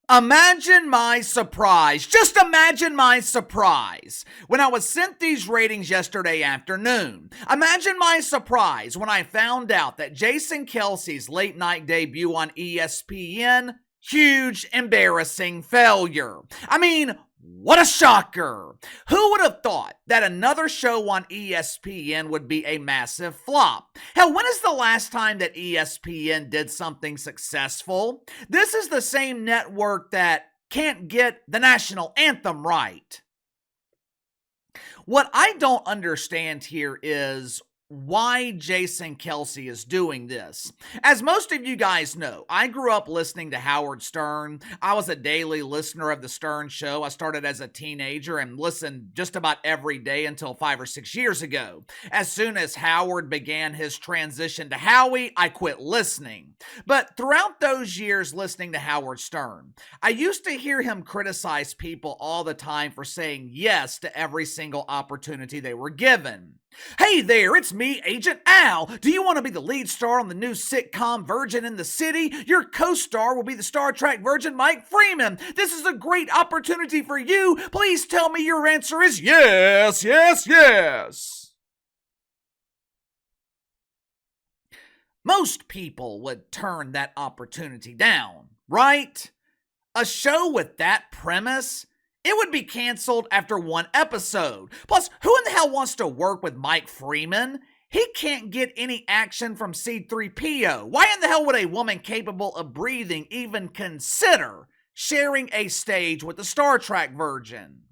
Imagine my surprise. Just imagine my surprise when I was sent these ratings yesterday afternoon. Imagine my surprise when I found out that Jason Kelce's late night debut on ESPN, huge embarrassing failure. I mean, what a shocker! Who would have thought that another show on ESPN would be a massive flop? Hell, when is the last time that ESPN did something successful? This is the same network that can't get the national anthem right. What I don't understand here is why Jason Kelce is doing this. As most of you guys know, I grew up listening to Howard Stern. I was a daily listener of the Stern Show. I started as a teenager and listened just about every day until 5 or 6 years ago. As soon as Howard began his transition to Howie, I quit listening. But throughout those years listening to Howard Stern, I used to hear him criticize people all the time for saying yes to every single opportunity they were given. Hey there, it's me, Agent Al. Do you want to be the lead star on the new sitcom Virgin in the City? Your co-star will be the Star Trek Virgin Mike Freeman. This is a great opportunity for you. Please tell me your answer is yes, yes, yes. Most people would turn that opportunity down, right? A show with that premise, it would be canceled after one episode. Plus, who in the hell wants to work with Mike Freeman? He can't get any action from C-3PO. Why in the hell would a woman capable of breathing even consider sharing a stage with the Star Trek Virgin?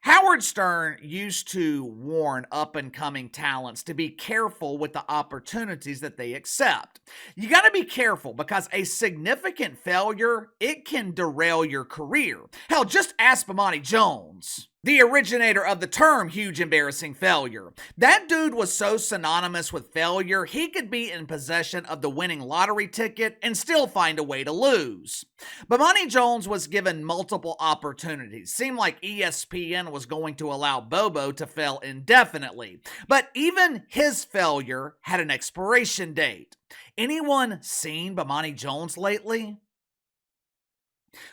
Howard Stern used to warn up-and-coming talents to be careful with the opportunities that they accept. You got to be careful because a significant failure, it can derail your career. Hell, just ask Bomani Jones, the originator of the term huge embarrassing failure. That dude was so synonymous with failure, he could be in possession of the winning lottery ticket and still find a way to lose. Bomani Jones was given multiple opportunities. Seemed like ESPN was going to allow Bobo to fail indefinitely. But even his failure had an expiration date. Anyone seen Bomani Jones lately?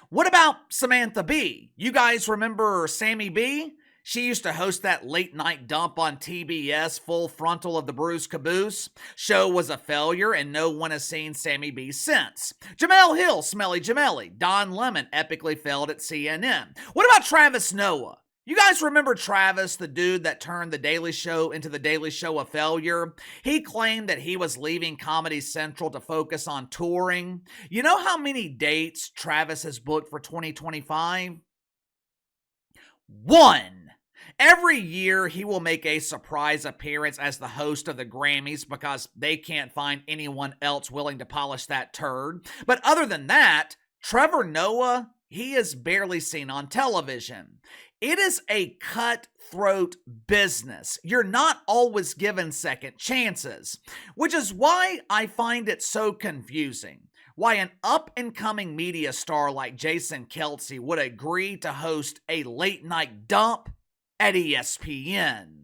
What about Samantha Bee? You guys remember Sammy B? She used to host that late night dump on TBS, Full Frontal of the Bruce Caboose. Show was a failure and no one has seen Sammy B since. Jamel Hill, Smelly Jamelli. Don Lemon epically failed at CNN. What about Travis Noah? You guys remember Travis, the dude that turned The Daily Show into The Daily Show a failure? He claimed that he was leaving Comedy Central to focus on touring. You know how many dates Travis has booked for 2025? 1. Every year, he will make a surprise appearance as the host of the Grammys because they can't find anyone else willing to polish that turd. But other than that, Trevor Noah, he is barely seen on television. It is a cutthroat business. You're not always given second chances, which is why I find it so confusing. Why an up-and-coming media star like Jason Kelce would agree to host a late-night dump at ESPN.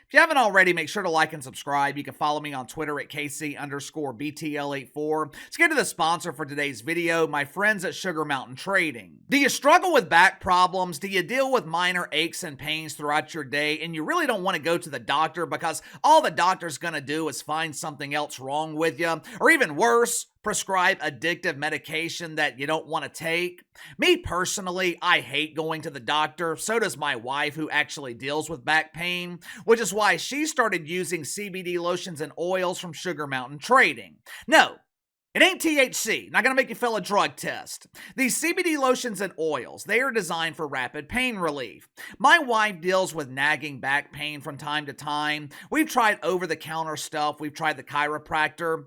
If you haven't already, make sure to like and subscribe. You can follow me on Twitter at KC_BTL84. Let's get to the sponsor for today's video, my friends at Sugar Mountain Trading. Do you struggle with back problems? Do you deal with minor aches and pains throughout your day and you really don't want to go to the doctor because all the doctor's going to do is find something else wrong with you? Or even worse, prescribe addictive medication that you don't want to take? Me personally, I hate going to the doctor. So does my wife, who actually deals with back pain, which is why she started using CBD lotions and oils from Sugar Mountain Trading. No, it ain't THC. Not going to make you fail a drug test. These CBD lotions and oils, they are designed for rapid pain relief. My wife deals with nagging back pain from time to time. We've tried over-the-counter stuff. We've tried the chiropractor.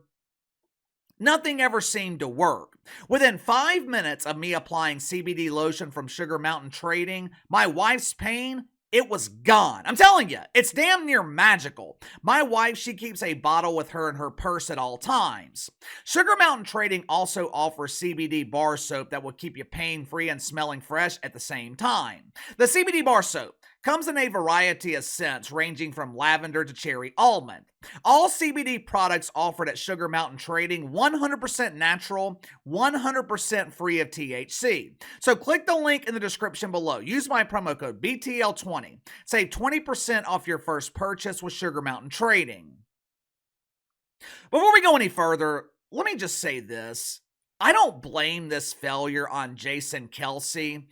Nothing ever seemed to work. Within 5 minutes of me applying CBD lotion from Sugar Mountain Trading, my wife's pain, it was gone. I'm telling you, it's damn near magical. My wife, she keeps a bottle with her in her purse at all times. Sugar Mountain Trading also offers CBD bar soap that will keep you pain-free and smelling fresh at the same time. The CBD bar soap Comes in a variety of scents ranging from lavender to cherry almond. All CBD products offered at Sugar Mountain Trading 100% natural, 100% free of THC. So click the link in the description below. Use my promo code BTL20. Save 20% off your first purchase with Sugar Mountain Trading. Before we go any further, let me just say this. I don't blame this failure on Jason Kelce.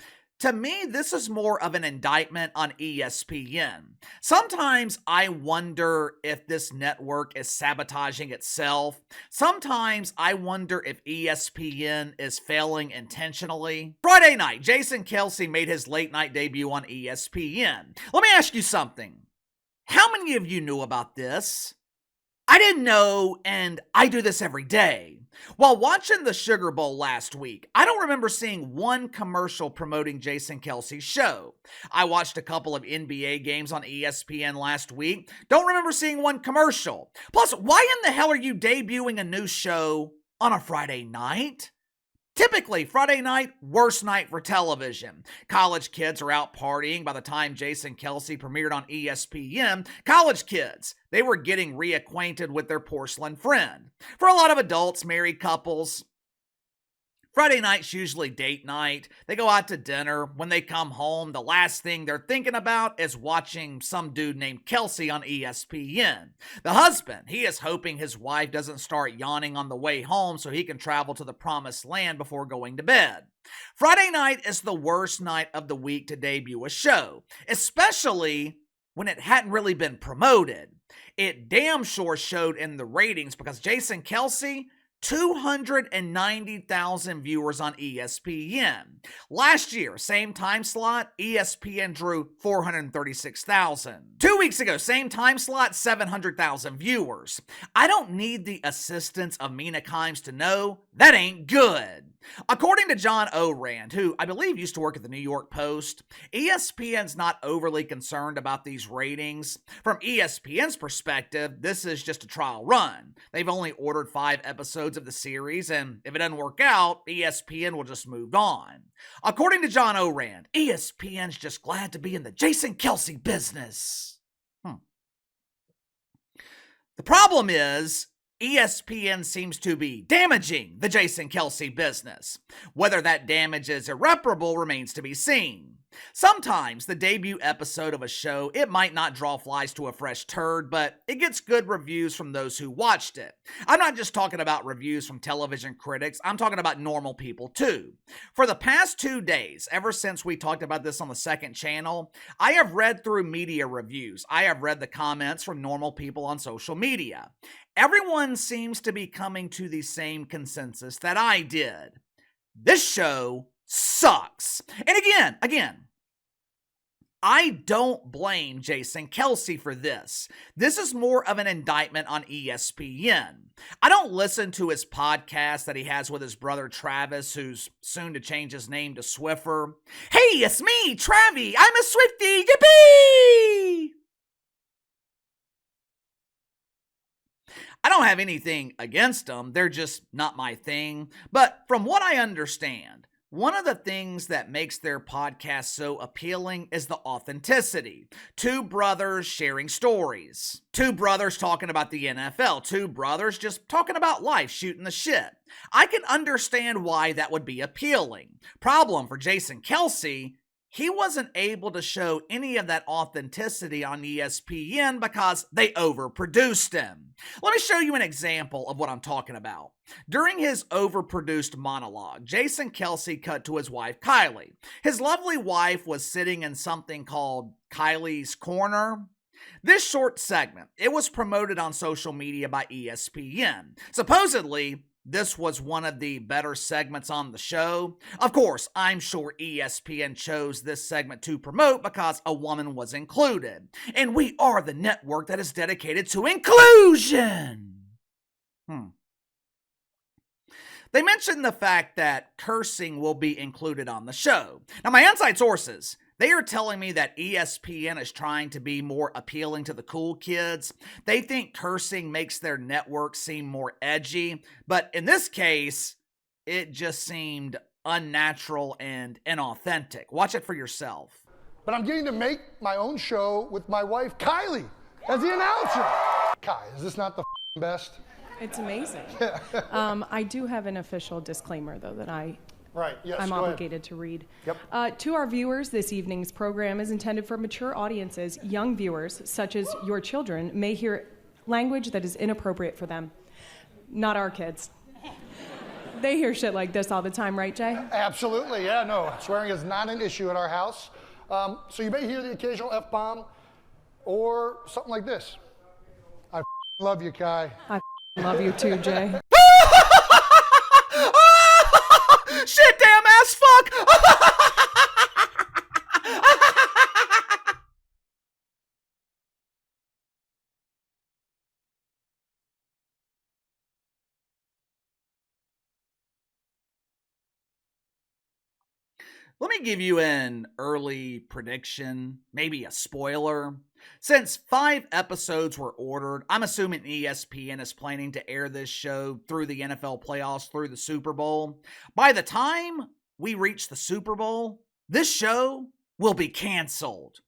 To me, this is more of an indictment on ESPN. Sometimes I wonder if this network is sabotaging itself. Sometimes I wonder if ESPN is failing intentionally. Friday night, Jason Kelce made his late night debut on ESPN. Let me ask you something. How many of you knew about this? I didn't know, and I do this every day. While watching the Sugar Bowl last week, I don't remember seeing one commercial promoting Jason Kelce's show. I watched a couple of NBA games on ESPN last week. Don't remember seeing one commercial. Plus, why in the hell are you debuting a new show on a Friday night? Typically, Friday night, worst night for television. College kids are out partying by the time Jason Kelce premiered on ESPN. College kids, they were getting reacquainted with their porcelain friend. For a lot of adults, married couples, Friday night's usually date night. They go out to dinner. When they come home, the last thing they're thinking about is watching some dude named Kelce on ESPN. The husband, he is hoping his wife doesn't start yawning on the way home so he can travel to the promised land before going to bed. Friday night is the worst night of the week to debut a show, especially when it hadn't really been promoted. It damn sure showed in the ratings because Jason Kelce, 290,000 viewers on ESPN. Last year, same time slot, ESPN drew 436,000. 2 weeks ago, same time slot, 700,000 viewers. I don't need the assistance of Mina Kimes to know that ain't good. According to John Ourand, who I believe used to work at the New York Post, ESPN's not overly concerned about these ratings. From ESPN's perspective, this is just a trial run. They've only ordered 5 episodes of the series, and if it doesn't work out, ESPN will just move on. According to John Ourand, ESPN's just glad to be in the Jason Kelce business. The problem is, ESPN seems to be damaging the Jason Kelce business. Whether that damage is irreparable remains to be seen. Sometimes the debut episode of a show, it might not draw flies to a fresh turd, but it gets good reviews from those who watched it. I'm not just talking about reviews from television critics, I'm talking about normal people too. For the past 2 days, ever since we talked about this on the second channel, I have read through media reviews. I have read the comments from normal people on social media. Everyone seems to be coming to the same consensus that I did. This show sucks. And again, I don't blame Jason Kelce for this. This is more of an indictment on ESPN. I don't listen to his podcast that he has with his brother Travis, who's soon to change his name to Swiffer. Hey, it's me, Travi. I'm a Swiftie. Yippee! I don't have anything against them. They're just not my thing. But from what I understand, one of the things that makes their podcast so appealing is the authenticity. 2 brothers sharing stories. 2 brothers talking about the NFL. 2 brothers just talking about life, shooting the shit. I can understand why that would be appealing. Problem for Jason Kelce, he wasn't able to show any of that authenticity on ESPN because they overproduced him. Let me show you an example of what I'm talking about. During his overproduced monologue, Jason Kelce cut to his wife, Kylie. His lovely wife was sitting in something called Kylie's Corner. This short segment, it was promoted on social media by ESPN. Supposedly, this was one of the better segments on the show. Of course, I'm sure ESPN chose this segment to promote because a woman was included. And we are the network that is dedicated to inclusion. They mentioned the fact that cursing will be included on the show. Now, my inside sources, they are telling me that ESPN is trying to be more appealing to the cool kids. They think cursing makes their network seem more edgy, but in this case, it just seemed unnatural and inauthentic. Watch it for yourself. but I'm getting to make my own show with my wife, Kylie, as the announcer. Kai, is this not the best? It's amazing. I do have an official disclaimer, though, that I'm obligated to read. Yep. To our viewers, this evening's program is intended for mature audiences. Young viewers, such as your children, may hear language that is inappropriate for them. Not our kids. They hear shit like this all the time, right, Jay? Absolutely, yeah, no. Swearing is not an issue at our house. So you may hear the occasional F-bomb or something like this. I love you, Kai. I love you too, Jay. Shit, damn ass fuck! Let me give you an early prediction, maybe a spoiler. Since 5 episodes were ordered, I'm assuming ESPN is planning to air this show through the NFL playoffs, through the Super Bowl. By the time we reach the Super Bowl, this show will be canceled.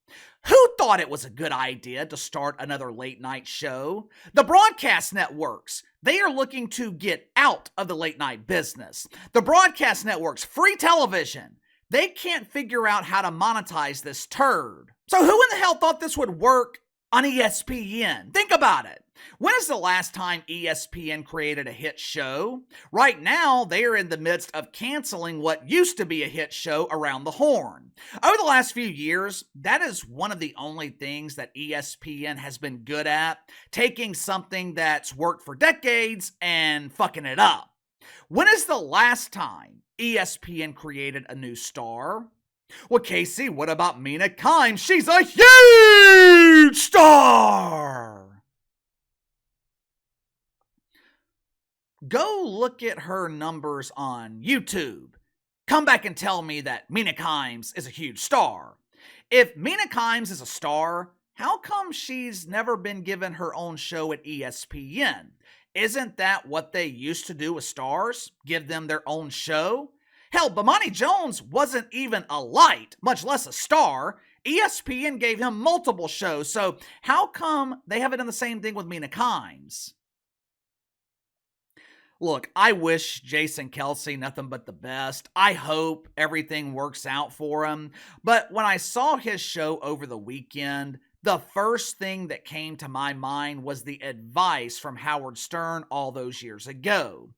Who thought it was a good idea to start another late night show? The broadcast networks, they are looking to get out of the late night business. The broadcast networks, free television, they can't figure out how to monetize this turd. So who in the hell thought this would work on ESPN? Think about it. When is the last time ESPN created a hit show? Right now, they are in the midst of canceling what used to be a hit show, Around the Horn. Over the last few years, that is one of the only things that ESPN has been good at, taking something that's worked for decades and fucking it up. When is the last time ESPN created a new star? Well, Casey, what about Mina Kimes? She's a huge star! Go look at her numbers on YouTube. Come back and tell me that Mina Kimes is a huge star. If Mina Kimes is a star, how come she's never been given her own show at ESPN? Isn't that what they used to do with stars? Give them their own show? Hell, Bomani Jones wasn't even a light, much less a star. ESPN gave him multiple shows, so how come they haven't done the same thing with Mina Kimes? Look, I wish Jason Kelce nothing but the best. I hope everything works out for him. But when I saw his show over the weekend, the first thing that came to my mind was the advice from Howard Stern all those years ago.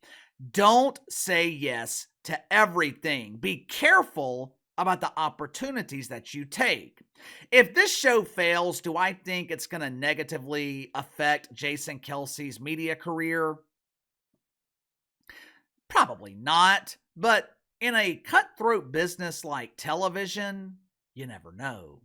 Don't say yes to everything. Be careful about the opportunities that you take. If this show fails, do I think it's going to negatively affect Jason Kelce's media career? Probably not, but in a cutthroat business like television, you never know.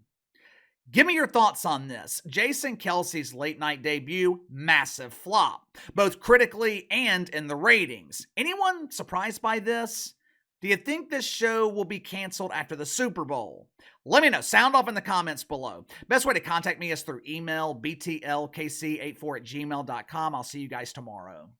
Give me your thoughts on this. Jason Kelce's late night debut, massive flop, both critically and in the ratings. Anyone surprised by this? Do you think this show will be canceled after the Super Bowl? Let me know. Sound off in the comments below. Best way to contact me is through email, btlkc84@gmail.com. I'll see you guys tomorrow.